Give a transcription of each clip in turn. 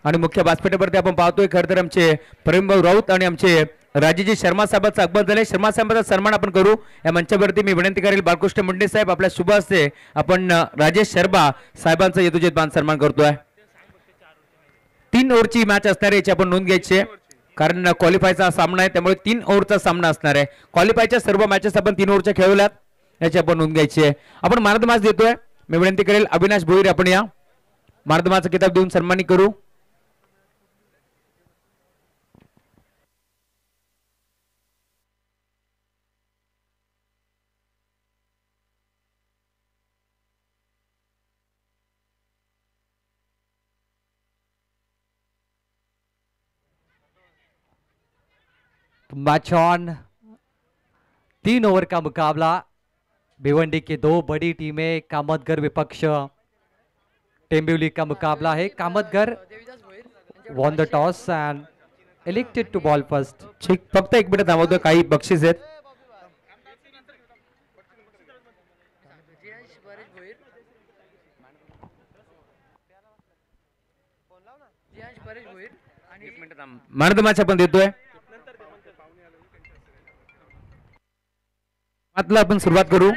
आणि मुख्य व्यासपीठावरती आपण पाहतोय खरं तर आमचे प्रेमभाऊ राऊत आणि आमचे राजेजी शर्मा साहेबांचा आगमन झाले। शर्मा साहेबांचा सन्मान आपण करू। या मंचावरती मी विनंती करेल बाळकृष्ण मुंडे साहेब आपल्या शुभ हस्ते आपण राजेश शर्मा साहेबांचा यथोचित मान सन्मान करतोय। 3 ओव्हरची मॅच असणार आहे याची आपण नोंद घ्यायची आहे कारण क्वालिफायचा सामना आहे त्यामुळे 3 ओव्हरचा सामना असणार आहे। क्वालिफायच्या सर्व मॅचेस आपण 3 ओव्हरच्या खेळवल्यात याची आपण नोंद घ्यायची आहे। आपण मॅन ऑफ द मॅच देतोय। मी विनंती करेल अविनाश भोईर आपण या मॅन ऑफ द मॅचचा किताब देऊन सन्मानित करू। Match on. 3 ओवर का मुकाबला। भिवंडी की 2 बड़ी टीमें कामतगर विपक्ष टेंबिवली का मुकाबला है। Kamatgar won the toss and elected to ball first। ठीक फक्त 1 मिनिट थांबवतो काही बक्षीस आहेत। मॅन ऑफ द मॅच आपण देतोय। आतला आपण सुरुवात करू।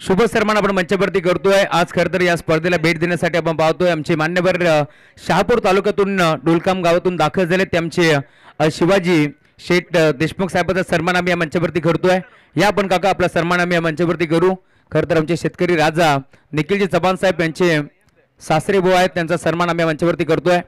शुभ सन्मान आपण मंचावरती करतोय। आज खरं तर या स्पर्धेला भेट देण्यासाठी आपण पाहतोय आमचे मान्यवर शहापूर तालुक्यातून डोलकाम गावातून दाखल झाले त्यांचे शिवाजी शेठ देशमुख साहेबांचा सन्मान आम्ही या मंचावरती करतोय। या आपण काका आपला सन्मान आम्ही या मंचावरती करू। खरं तर आमचे शेतकरी राजा निखिलजी चव्हाण साहेब यांचे सासरे भाऊ आहेत त्यांचा सन्मान आम्ही या मंचावरती करतोय।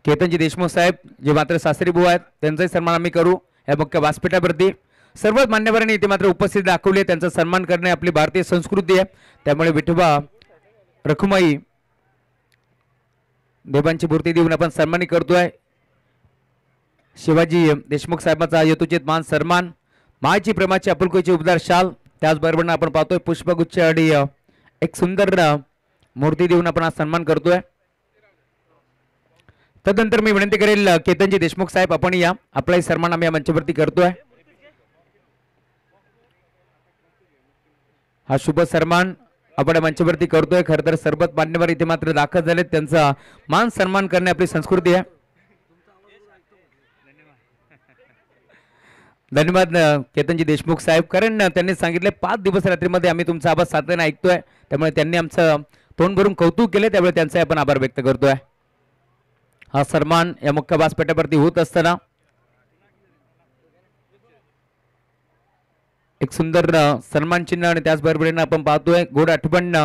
केतनजी देशमुख साहेब जे मात्र सासरे भाऊ आहेत त्यांचाही सन्मान आम्ही करू। या मुख्य व्यासपीठावरती सर्व मान्यवरांनी इथे मात्र उपस्थित दाखवली त्यांचा सन्मान करणे आपली भारतीय संस्कृती आहे त्यामुळे विठोबा रखुमाई देवांची मूर्ती देऊन आपण सन्मानित करतोय। शिवाजी देशमुख साहेबांचा यथोचित मान सन्मान मायची प्रेमाची आपुलकीची उबदार शाल त्याचबरोबर आपण पाहतोय पुष्पगुच्छ आणि एक सुंदर मूर्ती देऊन आपण आज सन्मान करतोय। तदनंतर मी विनंती करेल केतनजी देशमुख साहेब आपण या आपलाही सन्मान आम्ही या मंचावरती करतोय। हा शुभ सन्मान आपण मंचावरती करतोय। खरं तर सर्वच मान्यवर इथे मात्र दाखल झाले त्यांचा मान सन्मान करणे आपली संस्कृती आहे। धन्यवाद केतनजी देशमुख साहेब कारण त्यांनी सांगितले 5 दिवस रात्रीमध्ये आम्ही तुमचा आवाज सातत्याने ऐकतोय त्यामुळे त्यांनी आमचं तोंड भरून कौतुक केले त्यामुळे त्यांचा आपण आभार व्यक्त करतोय। हा सन्मान या मुख्य व्यासपीठावरती होत असताना एक सुंदर सन्मान चिन्ह आणि त्याचबरोबर आपण पाहतोय गोड आठवण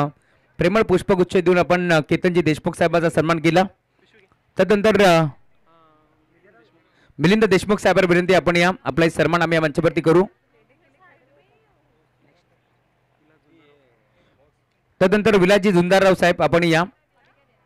प्रेमळ पुष्पगुच्छ देऊन आपण केतनजी देशमुख साहेबांचा सन्मान केला। तदनंतर मिलिंद देशमुख साहेबांना विनंती आपण या आपला सन्मान आम्ही या मंचावरती करू। तदनंतर विलासजी झुंजारराव साहेब आपण या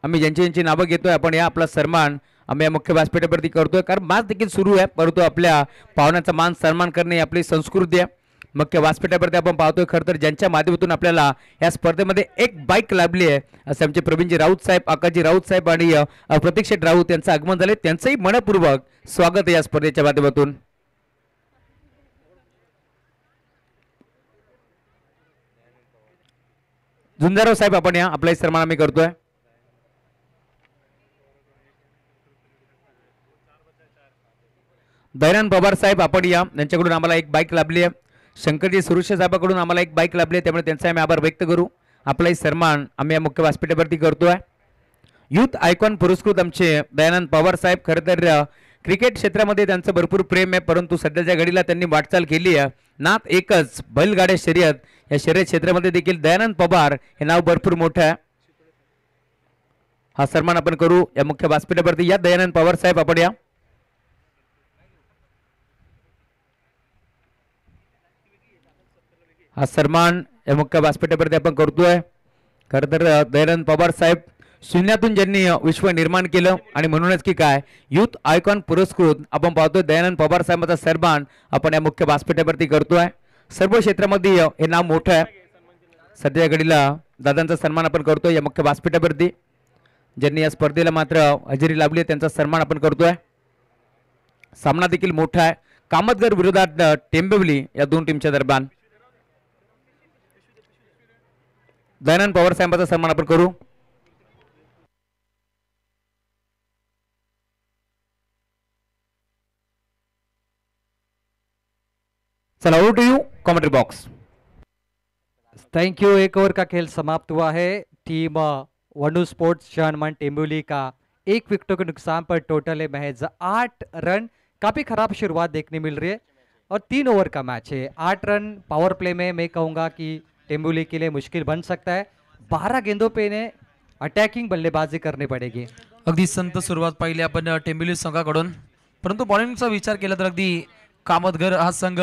आम्ही ज्यांची नावं घेतोय आपण या आपला सन्मान आम्ही या मुख्य व्यासपीठावरती करतोय कारण मॅच देखील सुरू आहे परंतु आपल्या पाहुण्यांचा मान सन्मान करणे आपली संस्कृती आहे। मुख्य व्यासपीठावरती आपण पाहतोय खरं तर ज्यांच्या माध्यमातून आपल्याला या स्पर्धेमध्ये एक बाईक लाभली आहे असे आमचे प्रवीणजी राऊत साहेब आकाजी राऊत साहेब आणि प्रतीक शेठ राऊत यांचं आगमन झाले त्यांचंही मनपूर्वक स्वागत आहे या स्पर्धेच्या माध्यमातून। झुंजारराव साहेब आपण या आपलाही सन्मान आम्ही करतोय। दयानंद पवार साहेब आपण या यांच्याकडून आम्हाला एक बाईक लाभली आहे। शंकरजी सुरुशे साहेबांकडून आम्हाला एक बाईक लाभली आहे त्यामुळे त्यांचा आम्ही आभार व्यक्त करू। आपलाही सन्मान आम्ही या मुख्य व्यासपीठावरती करतोय। युथ आयकॉन पुरस्कृत आमचे दयानंद पवार साहेब खरं तर क्रिकेट क्षेत्रामध्ये त्यांचं भरपूर प्रेम आहे परंतु सध्याच्या घडीला त्यांनी वाटचाल केली आहे नात एकच बैलगाड्या शर्यत या शर्यत क्षेत्रामध्ये देखील दयानंद पवार हे नाव भरपूर मोठं आहे। हा सन्मान आपण करू या मुख्य व्यासपीठावरती या दयानंद पवार साहेब आपण या हा सन्मान या मुख्य व्यासपीठावरती आपण करतोय। खरं तर दयानंद पवार साहेब शून्यातून ज्यांनी विश्व निर्माण केलं आणि म्हणूनच की काय युथ आयकॉन पुरस्कृत आपण पाहतोय दयानंद पवार साहेबांचा सन्मान आपण या मुख्य व्यासपीठावरती करतोय। सर्व क्षेत्रामध्ये हे नाव मोठं आहे। सध्या घडीला दादांचा सन्मान आपण करतोय या मुख्य व्यासपीठावरती ज्यांनी या स्पर्धेला मात्र हजेरी लावली त्यांचा सन्मान आपण करतोय। सामना देखील मोठा आहे कामतगर विरोधात टेंबिवली या दोन टीमच्या दरम्यान. दयानंद पवार साहेबांचा सन्मान आपण करू. चला over to you commentary box. Thank you. एक ओवर का खेल समाप्त हुआ है. टीम वनु स्पोर्ट्स जानमान टेंबुली का 1 विकेटों के नुकसान पर टोटल है महज 8 रन. काफी खराब शुरुआत देखने मिल रही है और 3 ओवर का मैच है. 8 रन पावर प्ले में मैं कहूंगा कि टेंबुली के लिए मुश्किल बन सकता है. 12 गेंदों पे इन्हें अटॅकिंग बल्लेबाजी करनी पडेगी. अगदी संत सुरुवात पाहिली आपण टेंबिवली संघाकडून, परंतु बॉलिंगचा विचार केला तर अगदी कामतगर हा संघ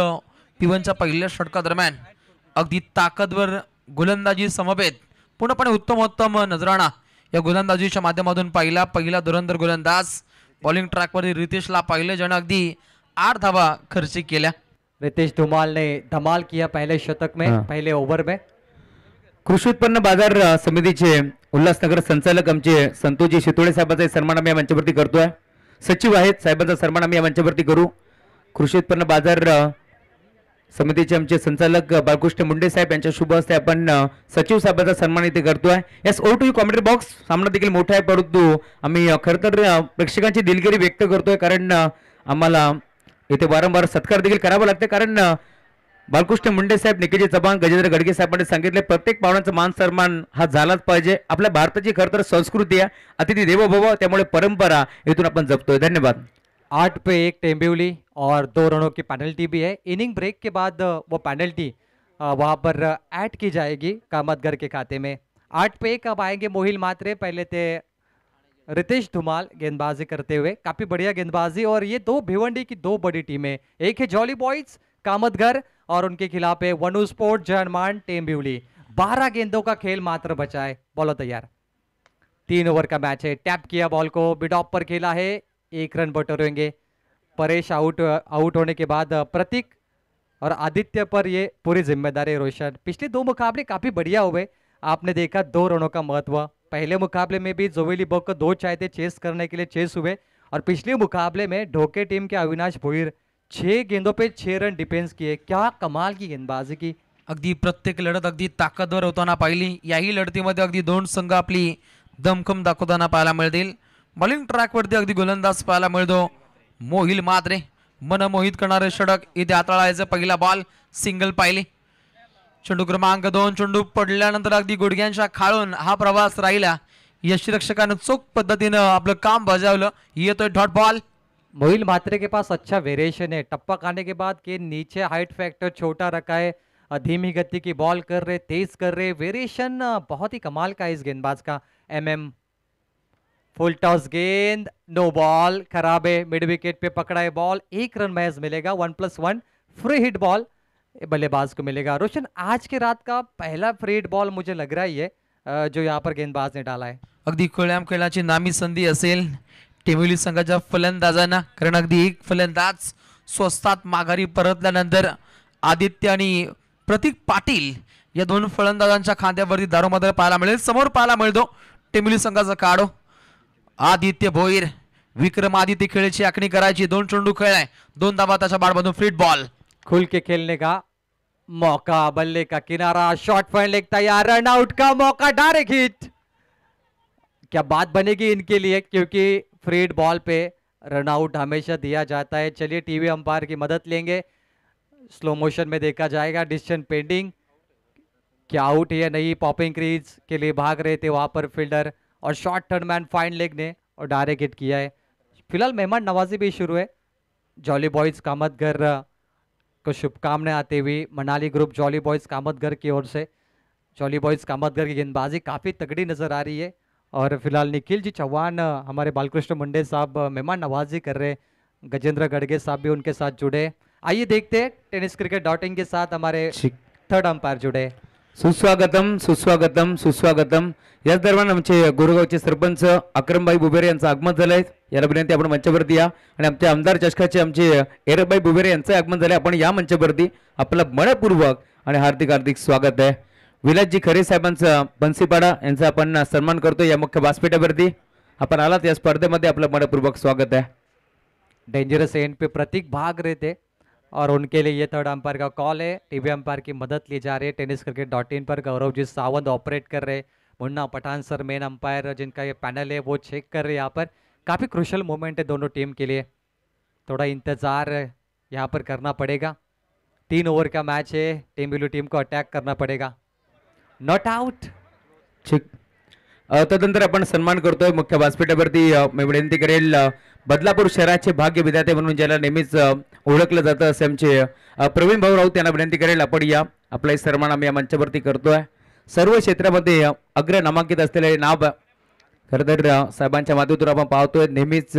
P1च्या पहिल्या षटकादरम्यान अगदी ताकदवर गोलंदाजी समवेत पूर्णपणे उत्तम नजराणा या गोलंदाजीच्या माध्यमातून पहिला धुरंधर गोलंदाज बॉलिंग ट्रॅकवरती रितेशला पाहिले, ज्याने अगदी 8 धावा खर्च केल्या. रितेश धुमाल ने धमाल किया पहले शतक में, पहले ओवर में. कृषी उत्पन्न बाजार समितीचे उल्हासनगर संचालक आमचे संतोषजी शितोळे साहेबांचा सन्मान आम्ही या मंचावरती करतोय. सचिव आहेत साहेबांचा सन्मान आम्ही या मंचावरती करू. कृषी उत्पन्न बाजार समितीचे आमचे संचालक बाळकृष्ण मुंडे साहेब यांच्या शुभ हस्ते आपण सचिव साहेबांचा सन्मान इथे करतोय. Yes over to you commentary box. सामना देखील मोठा आहे, परंतु आम्ही खरं तर प्रेक्षकांची दिलगिरी व्यक्त करतोय, कारण आम्हाला इथे वारंवार सत्कार देखील करावा लागते. कारण बाळकृष्ण मुंडे साहेब, निकेजी चव्हाण, गजेंद्र गडगे साहेबांनी सांगितले प्रत्येक पाहुण्यांचा मान सन्मान हा झालाच पाहिजे. आपल्या भारताची खरं तर संस्कृती आहे अतिथी देवो भव, त्यामुळे परंपरा इथून आपण जपतोय. धन्यवाद. 8 पे 1 टेंबिवली और 2 रनों की पेनल्टी भी है. इनिंग ब्रेक के बाद वो पेनल्टी वहां पर ऐड की जाएगी कामतगर के खाते में. 8 पे 1 अब आएंगे मोहिल मात्रे. पहले थे रितेश धुमाल गेंदबाजी करते हुए, काफी बढ़िया गेंदबाजी. और ये 2 भिवंडी की 2 बड़ी टीमें, एक है जॉली बॉयज कामतगर और उनके खिलाफ है वनु स्पोर्ट जानमान टेंबिवली. 12 गेंदों का खेल मात्र बचा है. बॉलो तैयार. 3 ओवर का मैच है. टैप किया बॉल को, मिड ऑफ पर खेला है, 1 रन बटोरेंगे. परेश आउट होने के बाद प्रतीक और आदित्य पर ये पूरी जिम्मेदारी रोशन. पिछले 2 मुकाबले काफी बढ़िया हुए. आपने देखा 2 रनों का महत्व. पहले मुकाबले में भी जोवेली बॉक को 2 चाहते चेस करने के लिए चेस हुए, और पिछले मुकाबले में ढोके टीम के अविनाश भोईर 6 गेंदों पे 6 रन डिफेंस किए. क्या कमाल की गेंदबाजी की. अगदी प्रत्येक लढत अगदी ताकदवर होताना पाहिली. याही लढतीमध्ये अगदी 2 संघ आपली दमखम दाखवताना पाहायला मिळतील. बॉलिंग ट्रॅकवरती अगदी गोलंदाज पाहायला मिळतो मोहिल मात्रे. मनमोहित करणारे षटक इथे हाताळायचं. पहिला बॉल सिंगल पाहिली. चेंडू क्रमांक 2 चेंडू पडल्यानंतर अगदी गुडघ्यांच्या खाळून हा प्रवास राहिला. यष्टिरक्षकाने चोख पद्धतीने आपलं काम बजावलं. येतोय डॉट बॉल. मोहिल मात्रे के पास अच्छा वेरिएशन है. टप्पा खाने के बाद के नीचे हाइट फैक्टर छोटा रखा है, धीमी गति की बॉल कर रहे, तेज कर रहे. वेरिएशन बहुत ही कमाल का है इस गेंदबाज का. फुल टॉस गेंद, नो बॉल, खराब है. मिड विकेट पे पकड़ा है बॉल. 1 रन महज मिलेगा. 1+1 फ्री हिट बॉल बल्लेबाज को मिलेगा. रोशन, आज के रात का पहला फ्री हिट बॉल मुझे लग रहा है ये जो यहाँ पर गेंदबाज ने डाला है. अगदी खुळ्याम खेळाची नामी संधी असेल टेंबिवली संघाच्या फलंदाजांना, कारण अगदी एक फलंदाज स्वस्तात माघारी परतल्यानंतर आदित्य आणि प्रतीक पाटील या 2 फलंदाजांच्या खांद्यावरती दारोमदार पाहायला मिळेल. समोर पाहायला मिळतो टेंबिवली संघाचा काढो आदित्य भोईर. विक्रमादित्य खेळची आखणी करायची. 2 चेंडू खेळाय, 2 धावा त्याच्या बाळमधून फ्री बॉल. खुल के खेलने का मौका, बल्ले का किनारा, शॉट पॉइंट लेग तैयार, रन आउट का मौका, डायरेक्ट हिट. क्या बात बनेगी इनके लिए, क्योंकि फ्री हिट बॉल पे रन आउट हमेशा दिया जाता है. चलिए टीवी अंपायर की मदद लेंगे. स्लो मोशन में देखा जाएगा. Decision pending. क्या आउट या नहीं. पॉपिंग क्रीज के लिए भाग रहे थे वहां पर फील्डर, और short turn man fine leg ने और डायरेक्ट हिट किया है. फिलहाल मेहमान नवाजी भी शुरू है. जॉली बॉयज कामतगर को शुभकामनाएं आते हुए Manali group jolly boys Kamatgar की or say. Jolly boys Kamatgar की गेंदबाजी काफ़ी तगड़ी नज़र आ रही है. और फिलहाल निखिल जी चौहान, हमारे बालकृष्ण मुंडे साहब मेहमान नवाजी कर रहे हैं. गजेंद्र गड़गे साहब भी उनके साथ जुड़े. आइए देखते हैं टेनिस क्रिकेट डॉटिंग के साथ हमारे थर्ड अंपायर जुड़े. सुस्वागतम सुस्वागतम सुस्वागतम. याच दरम्यान आमचे गोरेगावचे सरपंच अक्रमबाई बुबेरे यांचं आगमन झालंय. याला विनंती आपण मंचावरती या. आणि आमचे आमदार चषकाचे आमचे एरबाई बुबेरे यांचं आगमन झालंय. आपण या मंचावरती आपलं मनपूर्वक आणि हार्दिक हार्दिक स्वागत आहे. विलासजी खरे साहेबांचं बन्सीपाडा यांचा आपण सन्मान करतो या मुख्य व्यासपीठावरती. आपण आलात या स्पर्धेमध्ये, आपलं मनपूर्वक स्वागत आहे. डेंजरस एंड पे प्रतीक भाग रहे थे, और उनके लिए ये थर्ड अंपायर का कॉल है। टीवी अंपायर की मदद ली जा रही है। tenniscricket.in पर गौरवजीत सावंत ऑपरेट कर रहे, Munna Pathan sir main umpire जिनका ये पैनल है वो चेक कर रहे हैं। यहाँ पर काफ़ी क्रुशियल मोमेंट है दोनों टीम के लिए, थोड़ा इंतज़ार यहाँ पर करना पड़ेगा। 3 ओवर का मैच है, टेंबिवली टीम को अटॅक करना पड़ेगा। Not out. ठीक. तदनंतर आपण सन्मान करतोय मुख्य व्यासपीठावरती. मी विनंती करेल बदलापूर शहराचे भाग्य विधाते म्हणून ज्याला नेहमीच ओळखलं जातं असे आमचे प्रवीण भाऊ राऊत यांना विनंती करेल आपण या आपला सन्मान आम्ही या मंचावरती करतोय. सर्व क्षेत्रामध्ये अग्र नामांकित असलेले नाव खरं तर साहेबांच्या माध्यमातून आपण पाहतोय. नेहमीच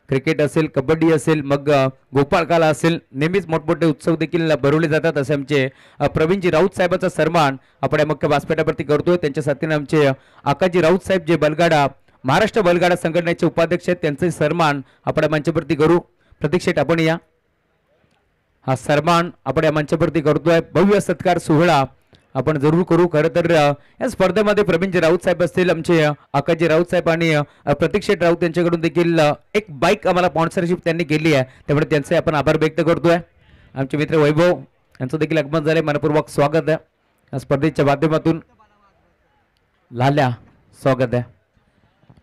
क्रिकेट असेल, कबड्डी असेल, मग गोपाळकाला असेल, नेहमीच मोठमोठे उत्सव देखील भरवले जातात असे आमचे प्रवीणजी राऊत साहेबांचा सन्मान आपण या मुख्य व्यासपीठावरती करतोय. त्यांच्या साथीने आमचे आकाजी राऊत साहेब जे बलगाडा महाराष्ट्र बलगाडा संघटनेचे उपाध्यक्ष आहेत त्यांचे सन्मान आपण या मंचावरती करू. प्रतीक्षेत आपण या हा सन्मान आपण या मंचावरती करतोय. भव्य सत्कार सोहळा आपण जरूर करू. खरं तर या स्पर्धेमध्ये प्रवीणजी राऊत साहेब असतील, आमचे आकाजी राऊत साहेब आणि प्रतीक्षेत राऊत यांच्याकडून देखील एक बाईक आम्हाला स्पॉन्सरशिप त्यांनी केली आहे, त्यामुळे त्यांचे आपण आभार व्यक्त करतोय. आमचे मित्र वैभव यांचं देखील आगमन झाले, मनपूर्वक स्वागत आहे या स्पर्धेच्या माध्यमातून. लाल्या स्वागत आहे.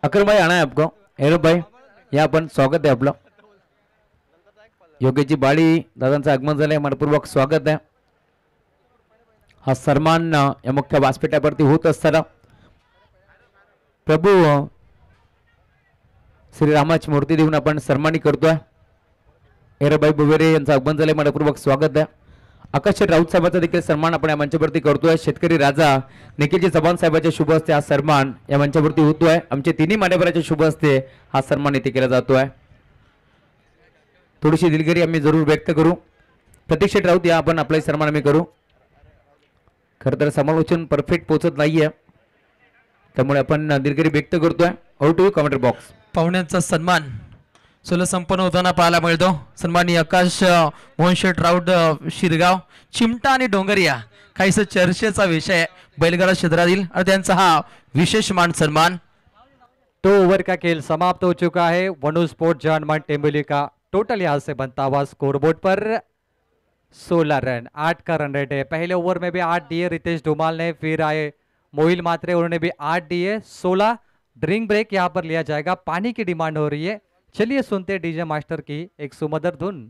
अकरम भाई आना है आपको. हेलो भाई या आपण स्वागत आहे आपलं. योगेशजी बाळी दादांचं आगमन झालंय, मनपूर्वक स्वागत आहे. हा सन्मान या मुख्य व्यासपीठावरती होत असताना प्रभू श्रीरामाची मूर्ती देऊन आपण सन्मानित करतोय. हेरबाई बुवेरे यांचं आगमन झालंय, मनपूर्वक स्वागत आहे. आकाश राऊत साहेबांचा देखील सन्मान आपण या मंचावरती करतोय. शेतकरी राजा निखिलजी चव्हाण साहेबांच्या शुभ हस्ते हा सन्मान या मंचावरती होतोय. आमचे तिन्ही मान्यवरांच्या शुभ हस्ते हा सन्मान इथे केला जातोय. थोडीशी दिलगिरी आम्ही जरूर व्यक्त करू. प्रतीक्षेत राऊत या आपण आपला सन्मान आम्ही करू. खरं तर समालोचन परफेक्ट पोहोचत नाहीये, त्यामुळे आपण दिलगिरी व्यक्त करतोय. Out to comment box. पाहुण्यांचा सन्मान सोला संपन्न होताना पाहायला मिळतो. सन्माननीय आकाश मोहनशेठ राऊत शिरगाव, चिमटा आणि डोंगरिया काहीसा चर्चेचा विषय बैलगाडा क्षेत्रातील आणि त्यांचा हा विशेष मान सन्मान. 2 ओवर का खेल समाप्त हो चुका है. वनु स्पोर्ट जानमान टेंबिवली का टोटल यहाँ से बनता हुआ स्कोरबोर्ड पर 16 रन, 8 का रन रेट है. पहले ओवर में भी 8 दिए रितेश धुमाल ने, फिर आए मोहिल मात्रे, उन्होंने भी 8 दिए. 16 ड्रिंक ब्रेक यहाँ पर लिया जाएगा. पानी की डिमांड हो रही है. चलिए सुनते डीजे मास्टर की एक सुमधुर धुन.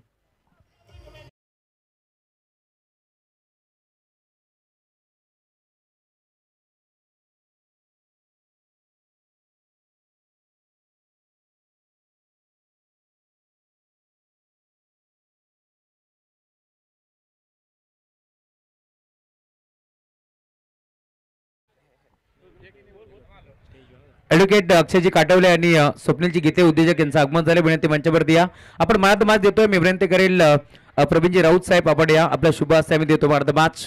ॲडव्होकेट अक्षयजी काटवले आणि स्वप्नीलजी गीते उद्योजक यांचं आगमन झाले. विनंती मंचावरती या. आपण मनात माच देतोय. मी विनंती करेल प्रवीणजी राऊत साहेब आपण या आपल्या शुभ हस्ते आम्ही देतो मनात माच.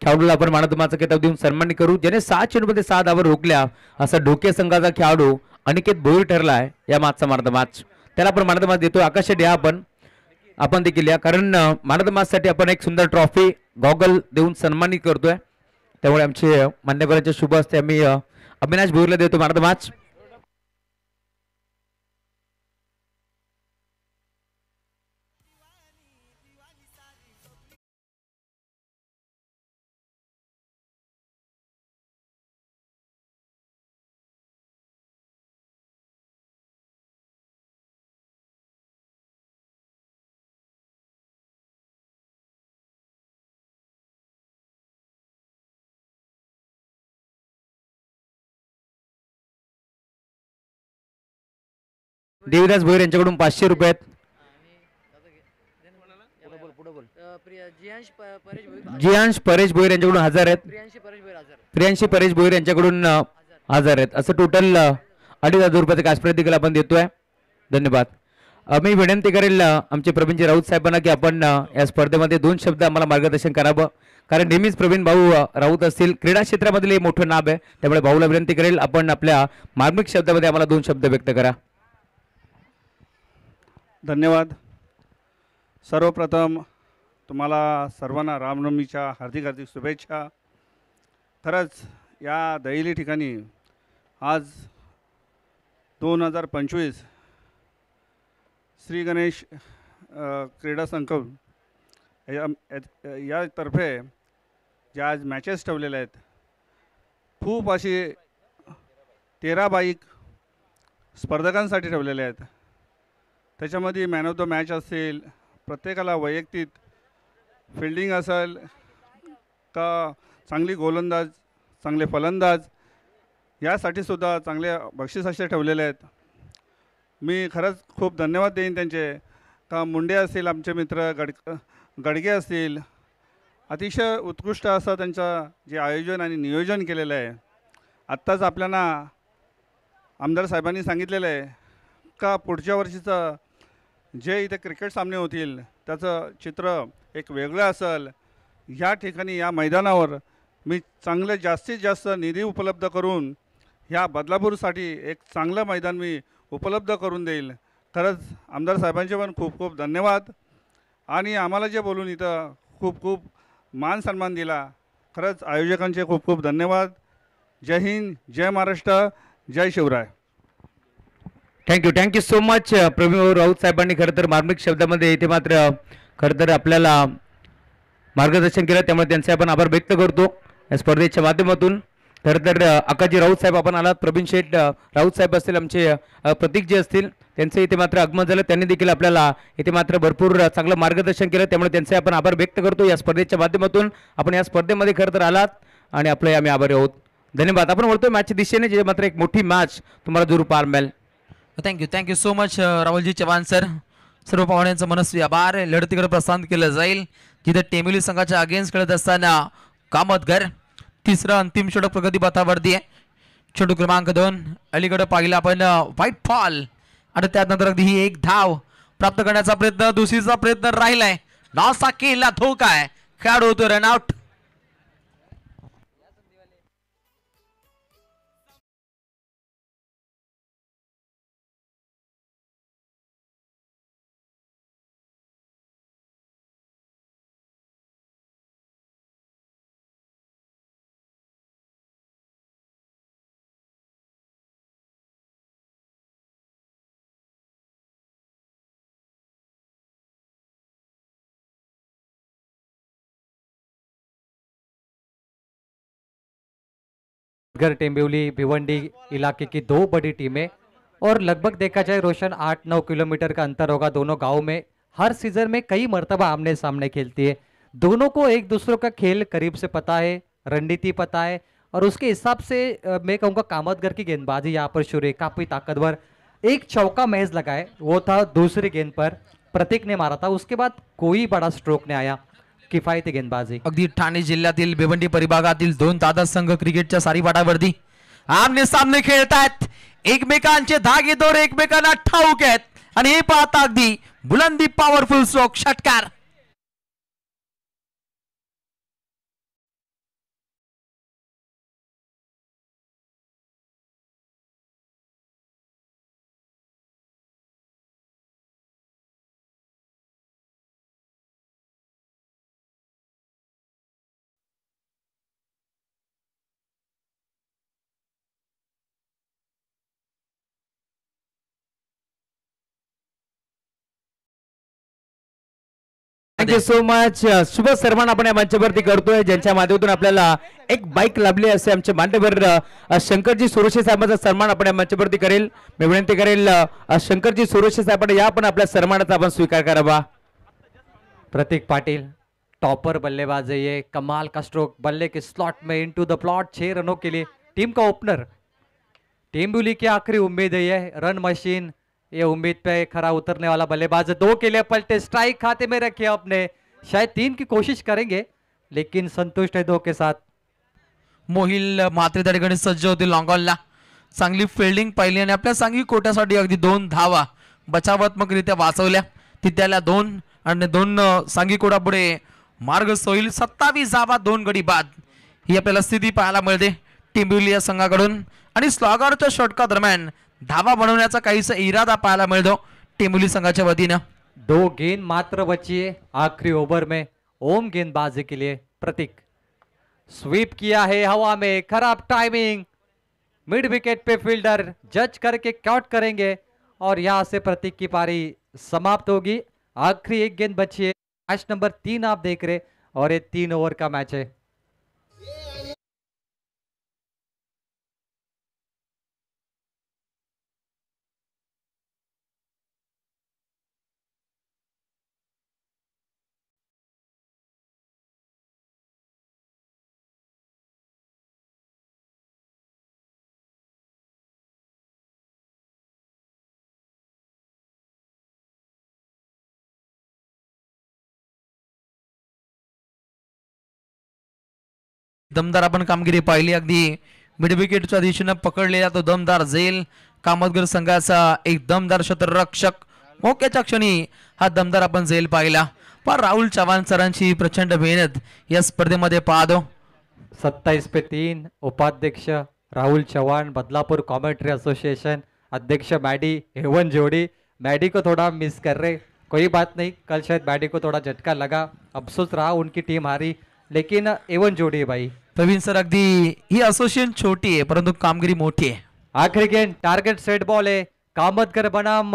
खेळाडूला आपण मनात माचा किताब देऊन सन्मान करू. ज्याने 6 चेंडूमध्ये 6 धावा रोखल्या असा ढोके संघाचा खेळाडू अनिकेत भोईर ठरलाय या माचचा मनात माच. त्याला आपण मनात माच देतोय. आकाश या आपण देखील या, कारण मनात माच साठी आपण एक सुंदर ट्रॉफी गॉगल देऊन सन्मानित करतोय. त्यामुळे आमचे मान्यवरांच्या शुभ हस्ते आम्ही अविनाश भोईरला देतो मनात माच. देवीदास भोईर यांच्याकडून 500 रुपये आहेत. जियांश परेश भोईर यांच्याकडून 1000 आहेत. प्रियांशी परेश भोईर यांच्याकडून 1000 आहेत. असं टोटल 2500 रुपयाचं कॅश प्राइज देखील आपण देतोय. धन्यवाद. मी विनंती करेल आमचे प्रवीणजी राऊत साहेबांना की आपण या स्पर्धेमध्ये 2 शब्द आम्हाला मार्गदर्शन करावं, कारण नेहमीच प्रवीण भाऊ राऊत असतील क्रीडा क्षेत्रामधले हे मोठं नाव आहे. त्यामुळे भाऊला विनंती करेल आपण आपल्या मार्मिक शब्दामध्ये आम्हाला 2 शब्द व्यक्त करा. धन्यवाद. सर्वप्रथम तुम्हाला सर्वांना रामनवमीच्या हार्दिक हार्दिक शुभेच्छा. खरंच या दैली ठिकाणी आज 2025 श्री गणेश क्रीडा संकुल यातर्फे ज्या आज मॅचेस ठेवलेल्या आहेत, खूप अशी 13 बाईक स्पर्धकांसाठी ठेवलेल्या आहेत. त्याच्यामध्ये मॅन ऑफ द मॅच असेल, प्रत्येकाला वैयक्तिक फिल्डिंग असेल का चांगली गोलंदाज, चांगले फलंदाज, यासाठी सुद्धा चांगले बक्षीस असे ठेवलेले आहेत. मी खरंच खूप धन्यवाद देईन त्यांचे. का मुंडे असतील, आमचे मित्र गडगे असतील, अतिशय उत्कृष्ट असं त्यांचं जे आयोजन आणि नियोजन केलेलं आहे. आत्ताच आपल्याला आमदार साहेबांनी सांगितलेलं आहे का पुढच्या वर्षीचं जे इथे क्रिकेट सामने होतील त्याचं चित्र एक वेगळं असेल. ह्या ठिकाणी या मैदानावर मी चांगले जास्तीत जास्त निधी उपलब्ध करून ह्या बदलापूरसाठी एक चांगलं मैदान मी उपलब्ध करून देईल. खरंच आमदार साहेबांचे पण खूप खूप धन्यवाद. आणि आम्हाला जे बोलून इथं खूप खूप मान सन्मान दिला, खरंच आयोजकांचे खूप खूप धन्यवाद. जय हिंद, जय महाराष्ट्र, जय Shivray. Thank you so much Praveen Raut साहेबांनी खरं तर मार्मिक शब्दामध्ये इथे मात्र खरं तर आपल्याला मार्गदर्शन केलं, त्यामुळे त्यांचे आपण आभार व्यक्त करतो या स्पर्धेच्या माध्यमातून. खरं तर आकाजी राऊत साहेब आपण आलात, प्रवीण शेठ राऊत साहेब असतील, आमचे प्रतीक जे असतील त्यांचं इथे मात्र आगमन झालं. त्यांनी देखील आपल्याला इथे मात्र भरपूर चांगलं मार्गदर्शन केलं, त्यामुळे त्यांचे आपण आभार व्यक्त करतो या स्पर्धेच्या माध्यमातून. आपण या स्पर्धेमध्ये खरं तर आलात आणि आपले आम्ही आभारी आहोत. धन्यवाद. आपण वळतोय मॅचच्या दिशेने, जे मात्र एक मोठी मॅच तुम्हाला जरूर पाहायला मिळेल. Thank you so much Rahulji Chavan sir. सर्व पाहुण्यांचं मनस्वी आभार. लढतीकडे प्रस्थान केलं जाईल, जिथे टेंबिवली संघाच्या अगेन्स्ट खेळत असताना कामतघर तिसरा अंतिम षटक प्रगती पथावरती आहे. चेंडू क्रमांक 2 अलीकडे पाहिलं आपण व्हाईट बॉल आणि त्यानंतर अगदी ही एक धाव प्राप्त करण्याचा प्रयत्न, दुसरीचा प्रयत्न राहिलाय. नासा केला धोका आहे, खेळाडू होतो रनआउट. घर टेंबिवली भिवंडी इलाके की दो बड़ी टीमें, और लगभग देखा जाए रोशन 8-9 किलोमीटर का अंतर होगा दोनों गांव में. हर सीजन में कई मर्तबा आमने सामने खेलती है. दोनों को एक दूसरों का खेल करीब से पता है, रणनीति पता है, और उसके हिसाब से मैं कहूँगा कामतगर की गेंदबाजी यहाँ पर शुरू है, काफी ताकतवर. एक चौका महज लगाए, वो था दूसरी गेंद पर प्रतीक ने मारा था. उसके बाद कोई बड़ा स्ट्रोक नहीं आया, किफायती गेंदबाजी. अगदी ठाणे जिल्ह्यातील भिवंडी परिभागातील दोन दादा संघ क्रिकेटच्या सारीपाटावरती आमने सामने खेळतायत. एकमेकांचे धागेदोरे एकमेकांना ठाऊक आहेत आणि हे पाहता अगदी बुलंदी पॉवरफुल स्ट्रोक षटकार. Thank you so much. शुभ सन्मान आपण या मंचावरती करतोय, ज्यांच्या माध्यमातून आपल्याला एक बाईक लाभली असे आमचे मान्यवर शंकरजी सुरोशे साहेबांचा सन्मान आपण या मंचावरती करेल. मी विनंती करेल शंकरजी सुरोशे साहेबांना या पण आपल्या सन्मानाचा आपण स्वीकार करावा. प्रतीक पाटिल टॉपर बल्लेबाज है ये, कमाल का स्ट्रोक बल्ले के स्लॉट में इनटू द प्लॉट. 6 रनों के लिए टीम का ओपनर. टेंबिवली की आखिरी उम्मीद है ये रन मशीन, ये उम्मीद पे खरा उतरने वाला बल्लेबाज. 2 के लिए पलटे, स्ट्राइक खाते में रखे अपने. शायद 3 की कोशिश करेंगे लेकिन संतुष्ट है 2 के साथ. मोहिल म्हात्रे त्या ठिकाणी सज्ज होते लॉंगॉनला. चांगली फिल्डिंग पाहिली आणि आपल्या सांघिक कोट्यासाठी अगदी 2 धावा बचावात्मकरित्या वाचवल्या. तिथल्या 2 आणि 2 सांघिक कोटा पुढे मार्ग सोईल. 27 धावा 2 गडी बाद ही आपल्याला स्थिती पाहायला मिळते टेंबिवली या संघाकडून. आणि स्लॉगरच्या षटकादरम्यान धावा बनवण्याचा काहीसा इरादा पाहायला मिळतो टेंबिवली संघाच्या वतीनं. 2 गेंद मात्र बची है आखिरी ओवर में. ओम गेंदबाजी के लिए प्रतीक स्वीप किया है हवा में, खराब टाइमिंग. मिड विकेट पे फील्डर जज करके कॉट करेंगे और यहां से प्रतीक की पारी समाप्त होगी. आखिरी एक गेंद बची है. मैच नंबर 3 आप देख रहे और ये 3 ओवर का मैच है। दमदार आपण कामगिरी पाहिली अगदी मिड विकेटच्या दिशेनं पकडलेला तो दमदार झेल कामतगर संघाचा एक दमदार क्षेत्ररक्षक मोक्याच्या क्षणी हा दमदार आपण झेल पाहिला पण राहुल चव्हाण सरांची प्रचंड मेहनत या स्पर्धेमध्ये पाहतो। 27 पे 3 उपाध्यक्ष राहुल चौहान, बदलापुर कॉमेंट्री एसोसिएशन अध्यक्ष मैडी एवन जोड़ी। मैडी को थोड़ा मिस कर रहे, कोई बात नहीं, कल शायद मैडी को थोड़ा झटका लगा, अफसोस रहा उनकी टीम हारी, लेकिन एवन जोड़ी है भाई। प्रवीण सर अगदी ही असोसिएशन छोटी आहे परंतु कामगिरी मोठी आहे। आखिरी गेंद टारगेट सेट बॉल है, कामतगर बनाम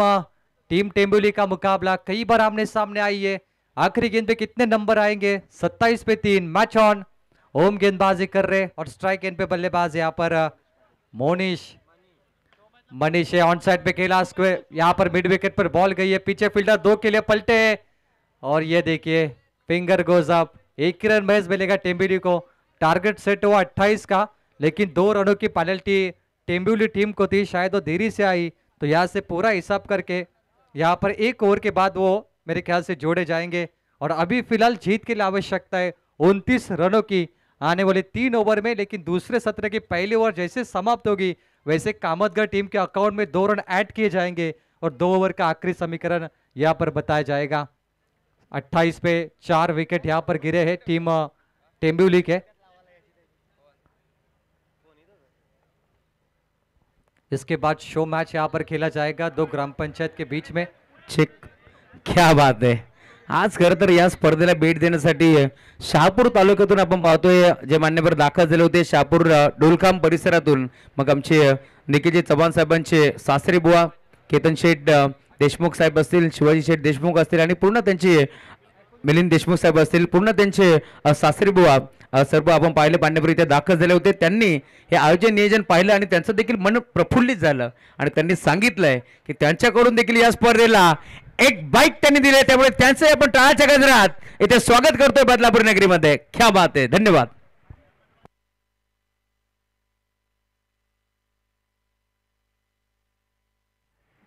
टीम टेम्बुली का मुकाबला कई बार आमने सामने आई है। आखिरी गेंद पे कितने नंबर आएंगे? 27 पे 3 मैच ऑन। ओम गेंदबाजी कर रहे और स्ट्राइक गेंद पे बल्लेबाज यहाँ पर मनीष ऑन साइड पे खेला, यहाँ पर मिड विकेट पर बॉल गई है, पीछे फील्डर 2 के लिए पलटे और ये देखिए finger goes up. 1 run match मिलेगा टेम्बुली को। टारगेट सेट हुआ 28 का, लेकिन 2 रनों की पेनल्टी टेम्बुली टीम को थी, शायद वो देरी से आई, तो यहाँ से पूरा हिसाब करके यहाँ पर 1 ओवर के बाद वो मेरे ख्याल से जोड़े जाएंगे। और अभी फिलहाल जीत के लिए आवश्यकता है 29 रनों की आने वाले 3 ओवर में, लेकिन दूसरे सत्र की पहली ओवर जैसे समाप्त होगी वैसे कामतगर टीम के अकाउंट में 2 रन ऐड किए जाएंगे और 2 ओवर का आखिरी समीकरण यहाँ पर बताया जाएगा। 28 पे 4 विकेट यहाँ पर गिरे हैं टीम टेम्बुली के। इसके बाद शो मैच यहाँ पर खेला जाएगा 2 ग्राम पंचायत के बीच में। चिक क्या बात आहे। आज खरं तर या स्पर्धेला भेट देण्यासाठी शहापूर तालुक्यातून आपण पाहतोय जे मान्यवर दाखल झाले होते शहापूर डोलखाम परिसरातून। मग आमचे निखिलजी चव्हाण साहेबांचे सासरे बुवा केतन शेठ देशमुख साहेब असतील, शिवाजी शेठ देशमुख असतील आणि पूर्ण त्यांचे मिलिंद देशमुख साहेब असतील, पूर्ण त्यांचे सासरे बुवा सर्व आपण पाहिले मान्यवर इथे दाखल झाले होते। त्यांनी हे आयोजन नियोजन पाहिलं आणि त्यांचं देखील मन प्रफुल्लित झालं आणि त्यांनी सांगितलंय की त्यांच्याकडून देखील या स्पर्धेला एक बाईक त्यांनी दिले, त्यामुळे त्यांचे आपण टाळाच्या गजरात इथे स्वागत करतोय बदलापूर नगरीमध्ये। क्या बात आहे, धन्यवाद।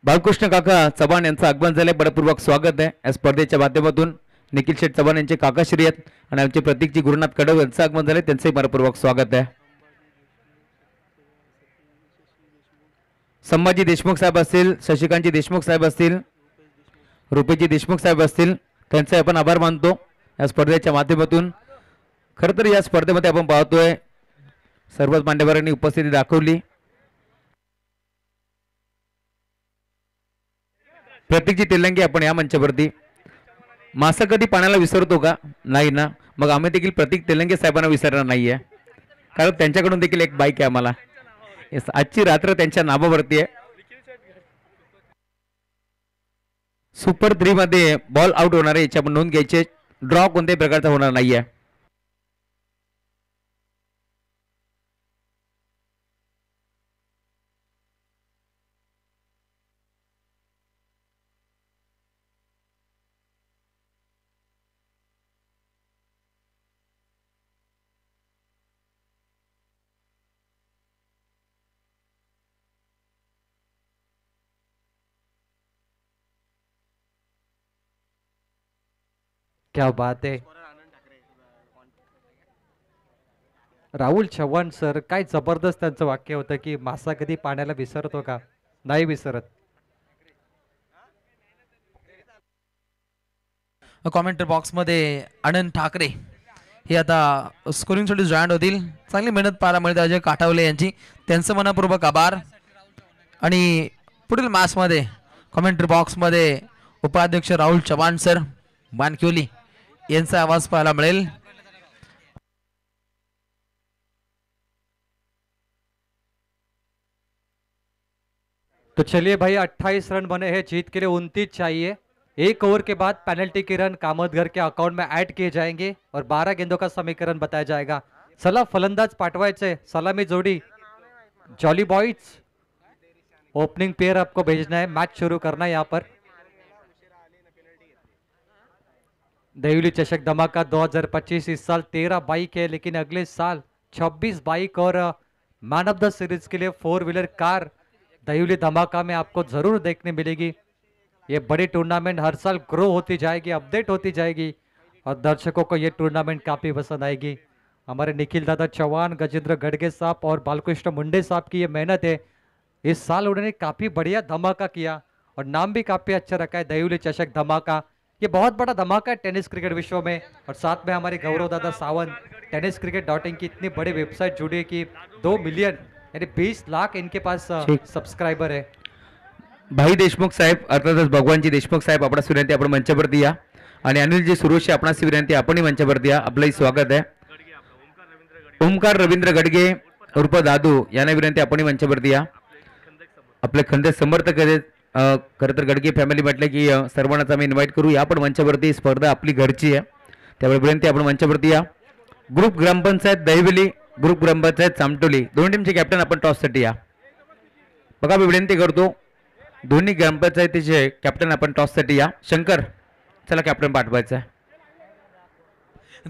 बालकृष्ण काका चव्हाण यांचं आगमन झालंय, बडपूर्वक स्वागत आहे या स्पर्धेच्या माध्यमातून। निखिल शेठ चव्हाण यांचे काकाश्री आहेत आणि आमचे प्रतीकजी गुरुनाथ कडव यांचं आगमन झालंय, त्यांचंही मनपूर्वक स्वागत आहे। संभाजी देशमुख साहेब असतील, शशिकांतजी देशमुख साहेब असतील, रुपेशजी देशमुख साहेब असतील, त्यांचे आपण आभार मानतो या स्पर्धेच्या माध्यमातून। खरं तर या स्पर्धेमध्ये आपण पाहतोय सर्वच मान्यवरांनी उपस्थिती दाखवली। प्रतीकजी तेलंगे आपण या मंचावरती। मासा कधी पाण्याला विसरतो का? नाही ना, मग आम्ही देखील प्रतीक तेलंगे साहेबांना विसरणार नाहीये, कारण त्यांच्याकडून देखील एक बाईक आहे आम्हाला। आजची रात्र त्यांच्या नावावरती आहे। सुपर 3 मध्ये बॉल आउट होणार आहे, याची आपण नोंद घ्यायची। ड्रॉ कोणत्याही प्रकारचा होणार नाहीये। क्या बात है राहुल चव्हाण सर, काय जबरदस्त त्यांचं वाक्य होतं की मासा कधी पाण्याला विसरतो का? नाही विसरत। कॉमेंटर बॉक्स मध्ये आनंद ठाकरे हे आता स्कोरिंगसाठी जॉईन होतील। चांगली मेहनत पाहायला मिळते अजय काठावले यांची, त्यांचं मनपूर्वक आभार। आणि पुढील मॅच मध्ये कॉमेंटर बॉक्स मध्ये उपाध्यक्ष राहुल चव्हाण सर बानकिवली यांचा आवाज पाहायला मिळेल। तो चलिए भाई 28 रन बने हैं, जीत के लिए 29 चाहिए। एक ओवर के बाद पेनल्टी के रन कामतघर के अकाउंट में ऐड किए जाएंगे और 12 गेंदों का समीकरण बताया जाएगा. चला फलंदाज पाठवायचे, सलामी जोड़ी जॉली बॉयज. ओपनिंग पेयर आपको भेजना है, मैच शुरू करना है यहाँ पर. देवली चषक धमाका 2025 इस साल 13 बाइक है, लेकिन अगले साल 26 बाइक और मैन ऑफ द सीरीज के लिए 4 व्हीलर कार देवली धमाका में आपको जरूर देखने मिलेगी. ये बड़ी टूर्नामेंट हर साल ग्रो होती जाएगी, अपडेट होती जाएगी और दर्शकों को ये टूर्नामेंट काफी पसंद आएगी. हमारे निखिल दादा चौहान, गजेंद्र गड़गे साहब और बालकृष्ण मुंडे साहब की ये मेहनत है. इस साल उन्होंने काफी बढ़िया धमाका किया और नाम भी काफी अच्छा रखा है, देवली चषक धमाका. ये बहुत बड़ा धमाका है टेनिस क्रिकेट विश्व में. और साथ में हमारे गौरव दादा सावंत, टेनिस क्रिकेट.in की इतनी बड़ी वेबसाइट जुड़ी है कि 2 मिलियन यानी 20 लाख इनके पास सब्सक्राइबर है. भाई देशमुख साहेब अर्थातच भगवानजी देशमुख साहेब आपणास विनंती आपण मंचावरती या आणि अनिलजी सुरोशी आपणास विनंती आपणही मंचावरती या. आपलंही स्वागत आहे. ओमकार रवींद्र गडगे उर्फ दादू यांना विनंती आपणही मंचावरती या. आपले खंदे समर्थक आहेत. खरं तर गडगे फॅमिली म्हटलं की सर्वांनाच आम्ही इन्व्हाइट करू या. पण मंचावरती स्पर्धा आपली घरची आहे, त्यामुळे विनंती आपण मंचावरती या. ग्रुप ग्रामपंचायत दहिवली, ग्रुप ग्रामपंचायत चामटोली, दोन टीमचे कॅप्टन आपण टॉससाठी या. बघा मी विनंती करतो, दोन्ही ग्रामपंचायतीचे कॅप्टन आपण टॉससाठी या. शंकर चला कॅप्टन पाठवायचं आहे.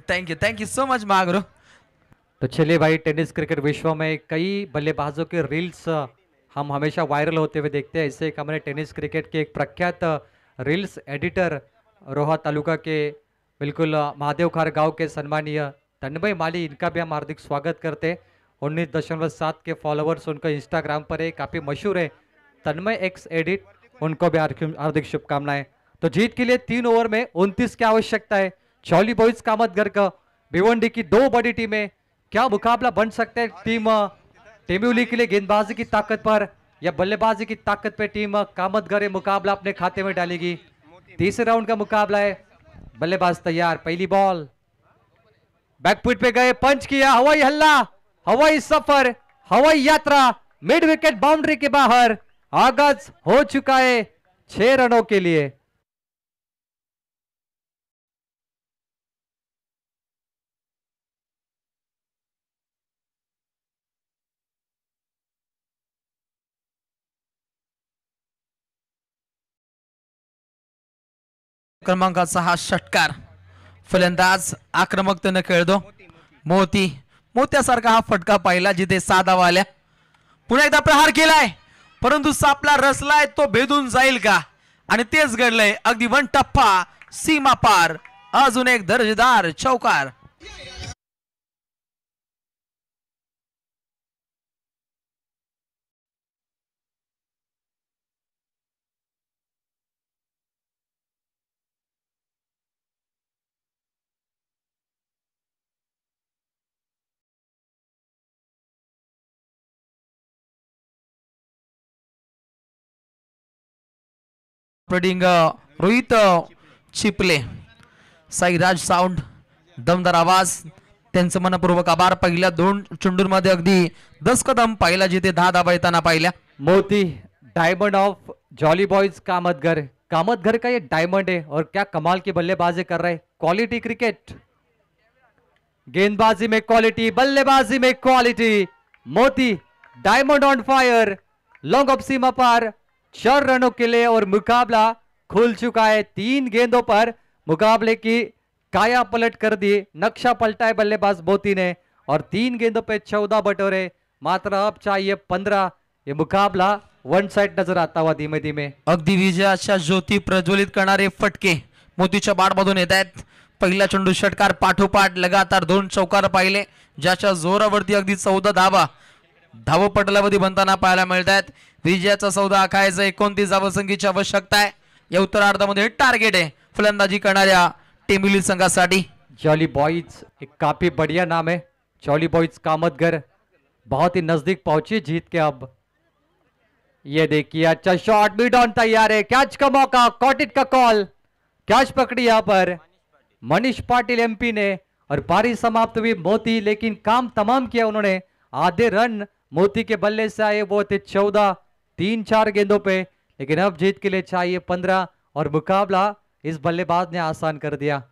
Thank you so much Mahaguru. तो चलिए भाई, टेनिस क्रिकेट विश्व में कई बल्लेबाजों के रील्स हम हमेशा वायरल होते हुए देखते हैं. इससे एक हमारे टेनिस क्रिकेट के एक प्रख्यात रील्स एडिटर रोहा तालुका के बिल्कुल महादेव खार गांव के सम्मानीय तन्मय माली, इनका भी हम हार्दिक स्वागत करते हैं. 19.7 के फॉलोअर्स उनका इंस्टाग्राम पर है, काफ़ी मशहूर है तन्मय एक्स एडिट. उनको भी हार्दिक शुभकामनाएं. तो जीत के लिए 3 ओवर में 29 की आवश्यकता है. जॉली बॉयज कामतघर का भिवंडी की 2 बड़ी टीमें, क्या मुकाबला बन सकता है टीम टेम्बिवली के लिए गेंदबाजी की ताकत पर या बल्लेबाजी की ताकत पे टीम कामतघर ये मुकाबला अपने खाते में डालेगी. तीसरे राउंड का मुकाबला है. बल्लेबाज तैयार, पहली बॉल बैकफुट पे गए, पंच किया, हवाई हल्ला, हवाई सफर, हवाई यात्रा, मिड विकेट बाउंड्री के बाहर. आगाज हो चुका है 6 रनों के लिए. क्रमांकाचा हा षटकार फलंदाज आक्रमकतेने खेळतो. मोत्यासारखा हा फटका पाहिला जिथे 6 धावा आल्या. पुन्हा एकदा प्रहार केलाय, परंतु सापला रसलाय तो भेदून जाईल का, आणि तेच घडलंय. अगदी वन टप्पा सीमा पार, अजून एक दर्जेदार चौकार. ऑपरेटिंग रोहित चिपले, साईराज साऊंड, दमदार आवाज, त्यांचं मनपूर्वक आभार. पहिल्या 2 चेंडूंमध्ये अगदी 10 कदम पाहिला जिथे 10 धावा येताना पाहिल्या. मोती diamond of jolly boys Kamatghar. Kamatghar का ये डायमंड है और क्या कमाल की बल्लेबाजी कर रहे हैं. क्वालिटी क्रिकेट, गेंदबाजी में क्वालिटी, बल्लेबाजी में क्वालिटी. मोती diamond on fire, long off सीमा पार, 4 रनों के लिए और मुकाबला खुल चुका है. 3 गेंदों पर मुकाबले की काया पलट कर दी. नक्शा पलटा है बल्लेबाज मोती ने और 3 गेंदों पे 14 बटोरे. मात्र अब चाहिए 15. ये मुकाबला वन साइड नजर आता हुआ धीमे धीमे. अगदी विजयाच्या ज्योती प्रज्वलित करणारे फटके मोतीच्या बाटमधून येत आहेत. पहिला चेंडू षटकार पाठोपाठ लगातार 2 चौकार पाहिले, ज्याच्या जोरावरती अगदी 14 धावा धावपटलावधी बनताना पाहायला मिळत आहेत. विजयाचा सौदा आखायचा 29 धावसंख्येची आवश्यकता आहे. या उत्तरार्धामध्ये टार्गेट आहे फलंदाजी करणाऱ्या टेम्बिवली संघासाठी. जॉली बॉयज एक काफी बढ़िया नाम है. जॉली बॉयज कामतघर बहुत ही नजदीक पहुंची जीत के. अब ये देखिए अच्छा शॉट, मिड ऑन तैयार है, कैच का मौका, कॉट इट का कॉल, कैच पकड़ी यहां पर मनीष पाटिल एमपी ने और पारी समाप्त हुई. मोती लेकिन काम तमाम किया उन्होंने. आधे रन मोती के बल्ले से आए वो थे 14 3-4 गेंदों पे, लेकिन अब जीत के लिए चाहिए 15 और मुकाबला इस बल्लेबाज ने आसान कर दिया।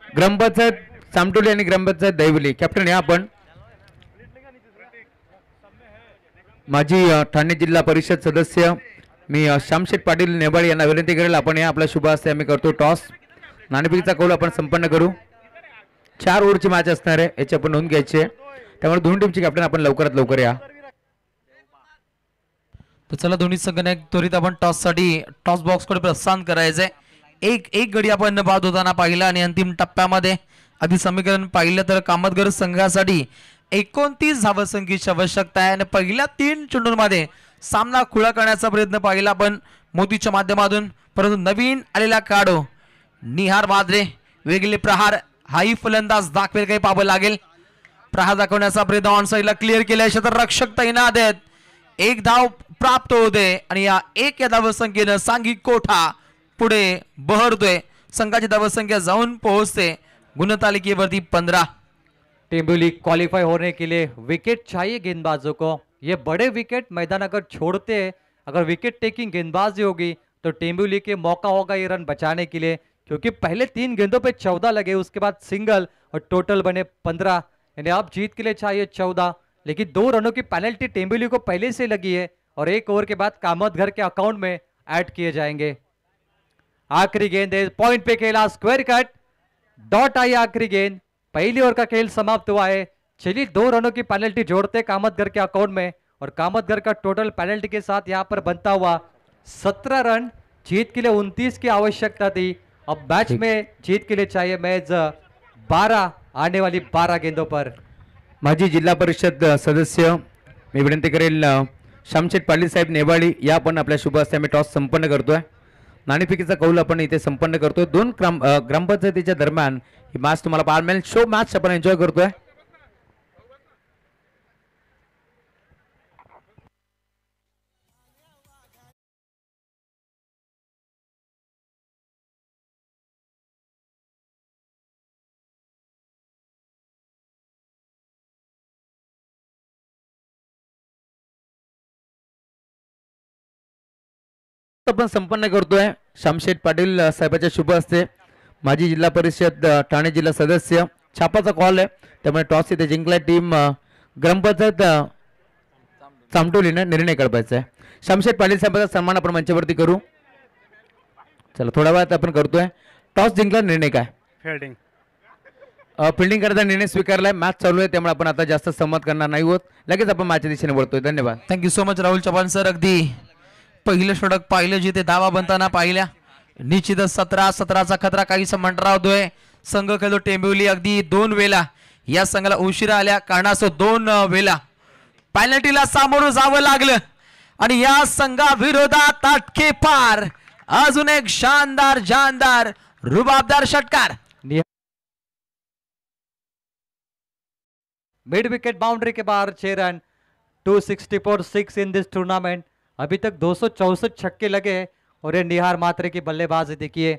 ग्रामपंचायत सामटोली आणि ग्रामपंचायत दैवली कॅप्टन या आपण माजी ठाणे जिल्हा परिषद सदस्य मी श्यामशेठ पाटील नेबाळी यांना विनंती करेल आपण या आपला शुभ हस्ते आम्ही करतो टॉस नाणेफेकीचा कौल आपण संपन्न करू 4 ओव्हरची मॅच असणार आहे याची आपण नोंद घ्यायची आहे त्यामुळे दोन्ही टीमचे कॅप्टन आपण लवकरात लवकर या तर चला दोन्ही संघाने त्वरित आपण टॉस साठी टॉस बॉक्स कडे प्रस्थान करायचंय एक गडी आपण बाद होताना पाहिला आणि अंतिम टप्प्यामध्ये आधी समीकरण पाहिलं तर कामतगर संघासाठी 29 धावसंख्येची आवश्यकता आहे आणि पहिल्या 3 चेंडूंमध्ये सामना खुळा करण्याचा प्रयत्न पाहिला पण मोदीच्या माध्यमातून परंतु नवीन आलेला काढो निहार माद्रे वेगळे प्रहार हाही फलंदाज दाखवेल काही पाहावं लागेल प्रहार दाखवण्याचा प्रयत्न ऑन साईडला क्लिअर केल्या क्षेत्ररक्षक तैनात आहेत 1 धाव प्राप्त होते आणि या 1 या धावसंख्येनं सांघिक कोठा पुढे बहरतोय संघाची धावसंख्या जाऊन पोहोचते गुणतालिकेवरती 15 टेम्बुली क्वालिफाई होने के लिए विकेट चाहिए गेंदबाजों को। ये बड़े विकेट मैदान अगर छोड़ते हैं, अगर विकेट टेकिंग गेंदबाजी होगी तो टेम्बुली के मौका होगा ये रन बचाने के लिए, क्योंकि पहले 3 गेंदों पे 14 लगे, उसके बाद सिंगल और टोटल बने 15। यानी अब जीत के लिए चाहिए 14, लेकिन 2 रनों की पेनल्टी टेम्बुली को पहले से लगी है और 1 ओवर के बाद कामतघर के अकाउंट में ऐड किए जाएंगे। आखिरी गेंद है, पॉइंट पे खेला, स्क्वायर कट, डॉट आई आखिरी गेंद, पहली ओवर का खेल समाप्त हुआ है। चलिए 2 रनों की पेनल्टी जोड़ते कामतघर के अकाउंट में और कामतघर का टोटल पेनल्टी के साथ यहां पर बनता हुआ 17 रन। जीत के लिए 29 की आवश्यकता थी, अब मैच में जीत के लिए चाहिए मैच 12 आने वाली 12 गेंदों पर। माजी जिल्हा परिषद सदस्य मी विनंती करेल श्यामशेठ पाटील साहेब नेवाळी या आपण आपल्या शुभ हस्ते आम्ही टॉस संपन्न करतोय नाणेफेकीचा कौल आपण इथे संपन्न करतोय 2 ग्रामपंचायतीच्या दरम्यान ही मॅच तुम्हाला पाहायला मिळेल शो मॅच आपण एन्जॉय करतोय आपण संपन्न करतोय श्यामशेठ पाटील साहेबांच्या शुभ हस्ते माजी जिल्हा परिषद ठाणे जिल्हा सदस्य छापाचा कॉल आहे त्यामुळे टॉस इथे जिंकला टीम ग्रामपंचायत चामटोलीने निर्णय कळपायचा आहे श्यामशेठ पाटील साहेबांचा सन्मान आपण मंचावरती करू चला थोड्या वेळात आपण करतोय टॉस जिंकला निर्णय काय फिल्डिंग फिल्डिंग करता निर्णय स्वीकारलाय मॅच चालू आहे त्यामुळे आपण आता जास्त संमत करणार नाही होत लगेच आपण मॅचच्या दिशेने वळतोय धन्यवाद thank you so much Rahul Chavan sir अगदी पहिलं षटक पाहिलं जिथे धावा बनताना पाहिल्या निश्चितच 17-17चा खतरा काहीसा मंडरावतोय संघ खेळतो टेंबिवली अगदी 2 वेळा या संघाला उशिरा आल्या कारणास्तव 2 वेळा पेनल्टीला सामोरं जावं लागलं आणि या संघाविरोधात ताटके पार अजून एक शानदार जानदार रुबाबदार षटकार मिड विकेट बाउंड्री के बाहर 6 रन 264 इन दिस टूर्नामेंट। अभी तक 264 छक्के लगे और ये निहार मात्रे की बल्लेबाजी देखिए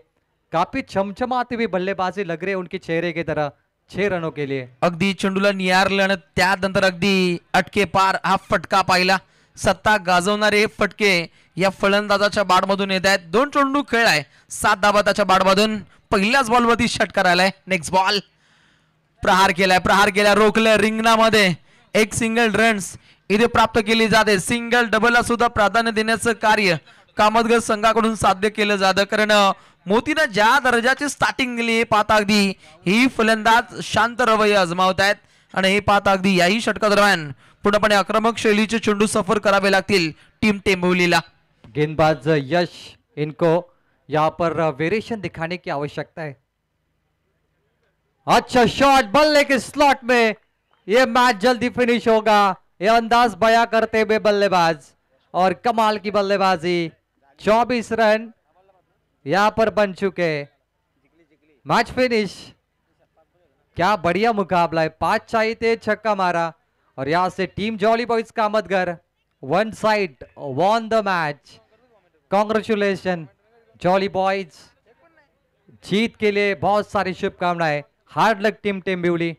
काफी चमचमाती हुई बल्लेबाजी लग रही है उनके चेहरे की तरह 6 रनों के लिए अगदी चेंडूला निहारलं आणि त्यानंतर अगदी अटके पार हा फटका पाहिला सत्ता गाजवणारे फटके या फलंदाजाच्या बाडमधून येत आहेत 2 चेंडू खेळलाय 7 धावा त्याच्या बाडमधून पहिल्याच बॉलवरती षटकार आलाय नेक्स्ट बॉल प्रहार केला रोखलं रिंगणामध्ये एक सिंगल रन्स इथे प्राप्त केली जाते सिंगल डबलला सुद्धा प्राधान्य देण्याचं कार्य कामतगर संघाकडून साध्य केलं जातं कारण मोतीनं ज्या दर्जाची स्टार्टिंग केली पाहता अगदी ही फलंदाज शांत रवैये आजमावत आहेत आणि हे पाहता अगदी याही षटकादरम्यान पूर्णपणे आक्रमक शैलीचे चेंडू सफर करावे लागतील टीम टेंबिवलीला गेंदबाज यश इनको यहाँ पर वेरिएशन दिखाने की आवश्यकता है। अच्छा शॉट बल्ले के स्लॉट में ये मैच जल्दी फिनिश होगा ये अंदाज बया करते हुए बल्लेबाज और कमाल की बल्लेबाजी 24 रन यहाँ पर बन चुके। Match finish. क्या बढ़िया मुकाबला है, 5 चाहिए थे, छक्का मारा और यहाँ से team jolly boys Kamatgar one side won the match. Congratulation jolly boys, जीत के लिए बहुत सारी शुभकामनाएं। Hard luck team Tembivali.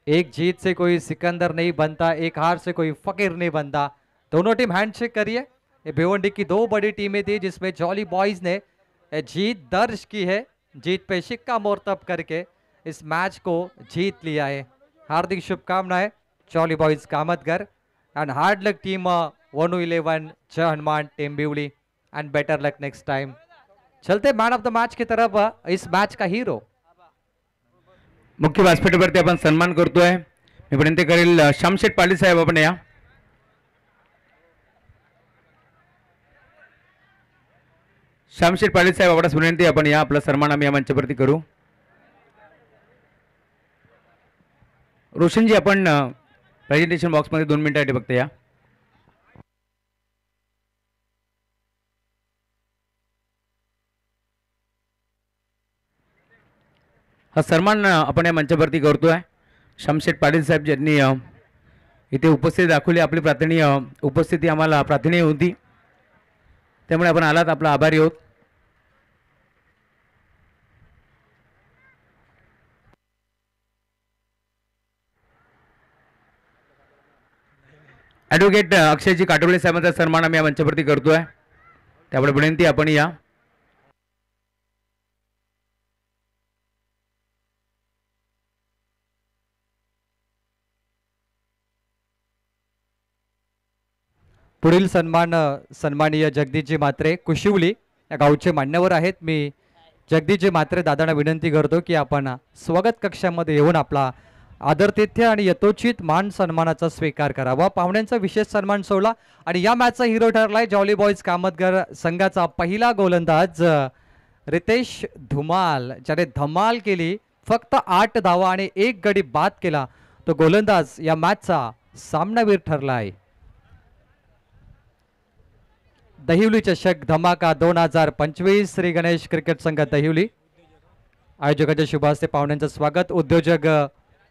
एक जीत से कोई सिकंदर नहीं बनता, एक हार से कोई फकीर नहीं बनता। दोनों टीम हैंडशेक करिए। ये भिवंडी की 2 बड़ी टीमें थी जिसमें जॉली बॉयज ने जीत दर्ज की है, जीत पे शिक्का मोर्तब करके इस मैच को जीत लिया है। हार्दिक शुभकामनाएं jolly boys Kamatgar end hard luck team 111 जय हनुमान टेम्बिवली एंड बेटर लक नेक्स्ट टाइम। चलते मैन ऑफ द मैच की तरफ। इस मैच का हीरो मुख्य व्यासपीठावरती आपण सन्मान करतोय। मी विनंती करेल शामशेठ पाटील साहेब आपण या। शामशेठ पाटील साहेब आपणास विनंती, आपण या, आपला सन्मान आम्ही या मंचावरती करू। रोशनजी आपण प्रेझेंटेशन बॉक्स मध्ये 2 मिनिटांसाठी फक्त या। हा सन्मान आपण या मंचावरती करतोय। शामशेठ पाटील साहेब ज्यांनी इथे उपस्थिती दाखवली, आपली प्रार्थनीय उपस्थिती आम्हाला प्रार्थनीय होती, त्यामुळे आपण आलात, आपला आभारी आहोत। ॲडव्होकेट अक्षयजी काटोळे साहेबांचा सन्मान आम्ही या मंचावरती करतोय, त्यामुळे विनंती आपण या। पुढील सन्मान सन्माननीय जगदीशजी म्हात्रे कुशिवली या गावचे मान्यवर आहेत। मी जगदीशजी म्हात्रे दादांना विनंती करतो की आपण स्वागत कक्षामध्ये येऊन आपला आदरातिथ्य आणि यथोचित मान सन्मानाचा स्वीकार करावा। पाहुण्यांचा विशेष सन्मान सोहळा आणि या मॅचचा हिरो ठरलाय जॉली बॉयज कामतगर संघाचा पहिला गोलंदाज रितेश धुमाल, ज्याने धमाल केली। फक्त 8 धावा आणि 1 गडी बाद केला, तो गोलंदाज या मॅचचा सामनावीर ठरला आहे। दहिवली चषक धमाका 2025 श्री गणेश क्रिकेट संघ दहिवली आयोजकांच्या शुभ हस्ते पाहुण्यांचं स्वागत। उद्योजक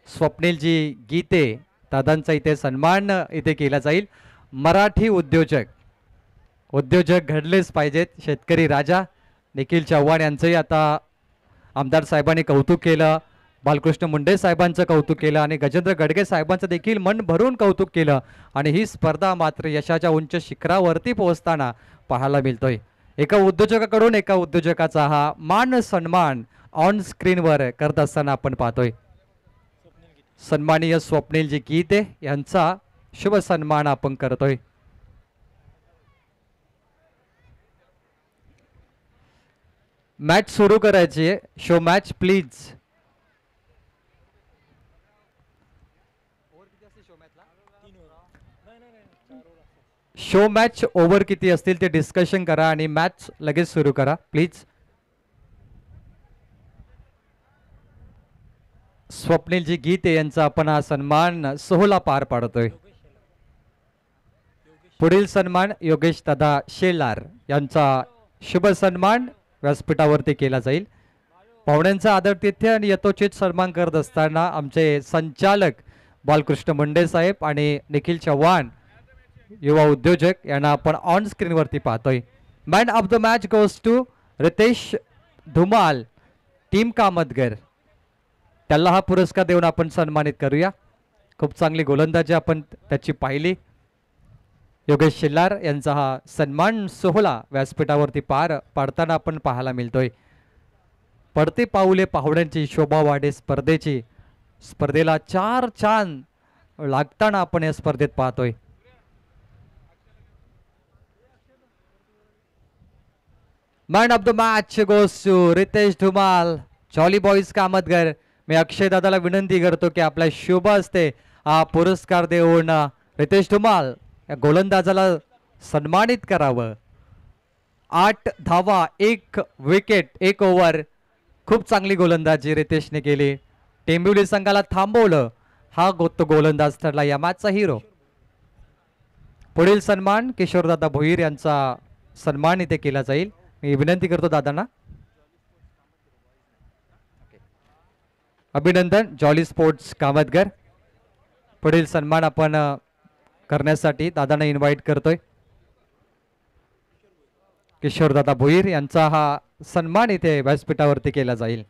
स्वप्नीलजी गीते दादांचा इथे सन्मान इथे केला जाईल। मराठी उद्योजक घडलेच पाहिजेत। शेतकरी राजा निखिल चव्हाण यांचंही आता आमदार साहेबांनी कौतुक केलं, बालकृष्ण मुंडे साहेबांचं कौतुक केलं आणि गजेंद्र गडगे साहेबांचं देखील मन भरून कौतुक केलं। आणि ही स्पर्धा मात्र यशाच्या उंच शिखरावरती पोहोचताना पाहायला मिळतोय। एका उद्योजकाकडून एका उद्योजकाचा हा मान सन्मान ऑन स्क्रीनवर करत असताना आपण पाहतोय। सन्माननीय स्वप्नीलजी गीते यांचा शुभ सन्मान आपण करतोय। मॅच सुरू करायची आहे। Show match please. Show match over किती असतील ते डिस्कशन करा आणि मॅच लगेच सुरू करा प्लीज। स्वप्नीलजी गीते यांचा आपण हा सन्मान सोहळा पार पाडतोय। पुढील सन्मान योगेश दादा शेलार यांचा शुभ सन्मान व्यासपीठावरती केला जाईल। पाहुण्यांचा आदरातिथ्य आणि यथोचित सन्मान करत असताना आमचे संचालक बालकृष्ण मुंडे साहेब आणि निखिल चव्हाण युवा उद्योजक यांना आपण ऑन स्क्रीन वरती पाहतोय। Man of the match goes to Ritesh Dhumal team Kamatgar. त्याला हा पुरस्कार देऊन आपण सन्मानित करूया। खूप चांगली गोलंदाजी आपण त्याची पाहिली। योगेश शेलार यांचा हा सन्मान सोहळा व्यासपीठावरती पार पाडताना आपण पाहायला मिळतोय। पडते पाऊले पाहुण्यांची शोभा वाढे स्पर्धेची। स्पर्धेला 4 चांद लागताना आपण या स्पर्धेत पाहतोय। Man of the match goes to Ritesh Dhumal jolly boys Kamatgar. मी अक्षय दादाला विनंती करतो की आपल्या शुभ हस्ते हा पुरस्कार देऊन रितेश धुमाल या गोलंदाजाला सन्मानित करावं। 8 धावा 1 विकेट 1 ओव्हर, खूप चांगली गोलंदाजी रितेशने केली। टेंबिवली संघाला थांबवलं, हा गोलंदाज ठरला या मॅचचा हिरो। पुढील सन्मान किशोरदादा भोईर यांचा सन्मान इथे केला जाईल. मी विनंती करतो दादांना. अभिनंदन जॉली स्पोर्ट्स कामतगर. पुढील सन्मान आपण करण्यासाठी दादांना इन्व्हाइट करतोय. किशोरदादा भोईर यांचा हा सन्मान इथे व्यासपीठावरती केला जाईल.